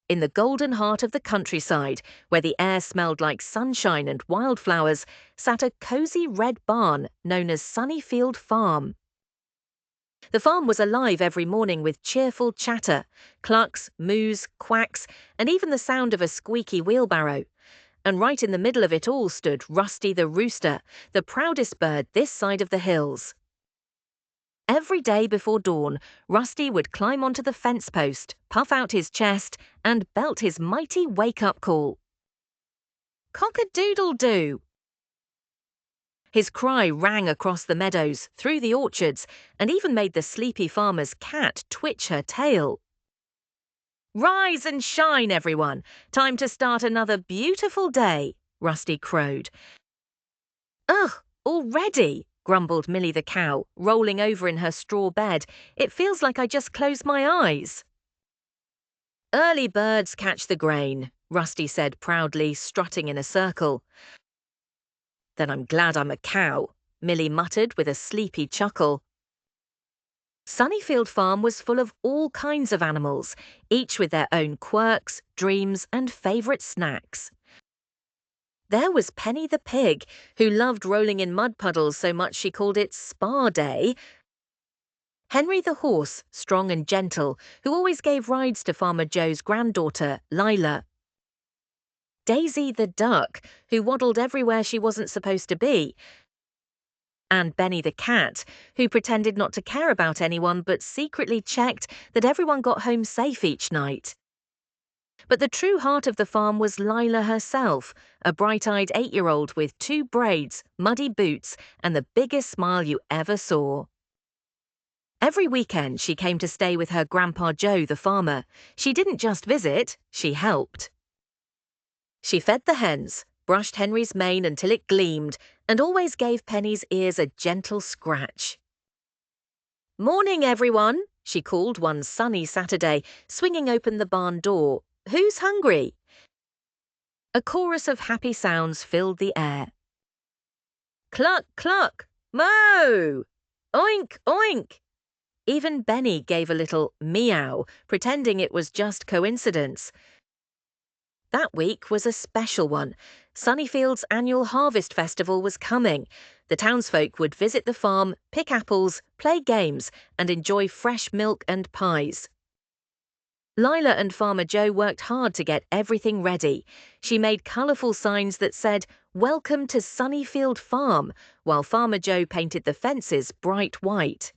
In the golden heart of the countryside, where the air smelled like sunshine and wildflowers, sat a cozy red barn known as Sunnyfield Farm. The farm was alive every morning with cheerful chatter, clucks, moos, quacks, and even the sound of a squeaky wheelbarrow. And right in the middle of it all stood Rusty the Rooster, the proudest bird this side of the hills. Every day before dawn, Rusty would climb onto the fence post, puff out his chest, and belt his mighty wake-up call. Cock-a-doodle-doo! His cry rang across the meadows, through the orchards, and even made the sleepy farmer's cat twitch her tail. "Rise and shine, everyone! Time to start another beautiful day," Rusty crowed. "Ugh, already?" grumbled Millie the Cow, rolling over in her straw bed. "It feels like I just closed my eyes." "Early birds catch the grain," Rusty said proudly, strutting in a circle. "Then I'm glad I'm a cow," Millie muttered with a sleepy chuckle. Sunnyfield Farm was full of all kinds of animals, each with their own quirks, dreams, and favourite snacks. There was Penny the pig, who loved rolling in mud puddles so much she called it Spa Day. Henry the horse, strong and gentle, who always gave rides to Farmer Joe's granddaughter, Lila. Daisy the duck, who waddled everywhere she wasn't supposed to be. And Benny the cat, who pretended not to care about anyone but secretly checked that everyone got home safe each night. But the true heart of the farm was Lila herself, a bright-eyed 8-year-old with 2 braids, muddy boots, and the biggest smile you ever saw. Every weekend she came to stay with her Grandpa Joe the farmer. She didn't just visit, she helped. She fed the hens, brushed Henry's mane until it gleamed, and always gave Penny's ears a gentle scratch. "Morning, everyone," she called one sunny Saturday, swinging open the barn door. "Who's hungry?" A chorus of happy sounds filled the air. Cluck, cluck, moo! Oink, oink! Even Benny gave a little meow, pretending it was just coincidence. That week was a special one. Sunnyfield's annual harvest festival was coming. The townsfolk would visit the farm, pick apples, play games, and enjoy fresh milk and pies. Lila and Farmer Joe worked hard to get everything ready. She made colourful signs that said, "Welcome to Sunnyfield Farm," while Farmer Joe painted the fences bright white.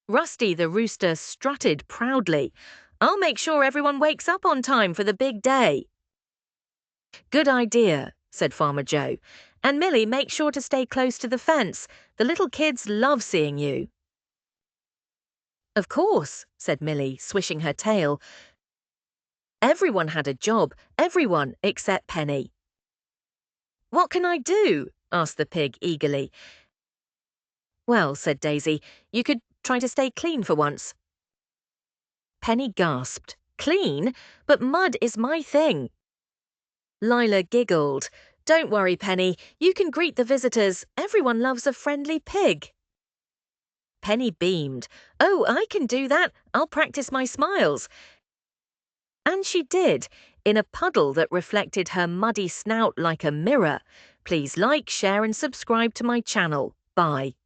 Rusty the rooster strutted proudly. "I'll make sure everyone wakes up on time for the big day." "Good idea," said Farmer Joe. "And Millie, make sure to stay close to the fence. The little kids love seeing you." "Of course," said Millie, swishing her tail. Everyone had a job, everyone except Penny. "What can I do?" asked the pig eagerly. "Well," said Daisy, "you could try to stay clean for once." Penny gasped. "Clean? But mud is my thing." Lila giggled. "Don't worry, Penny. You can greet the visitors. Everyone loves a friendly pig." Penny beamed. "Oh, I can do that. I'll practice my smiles." And she did, in a puddle that reflected her muddy snout like a mirror. Please like, share, and subscribe to my channel. Bye.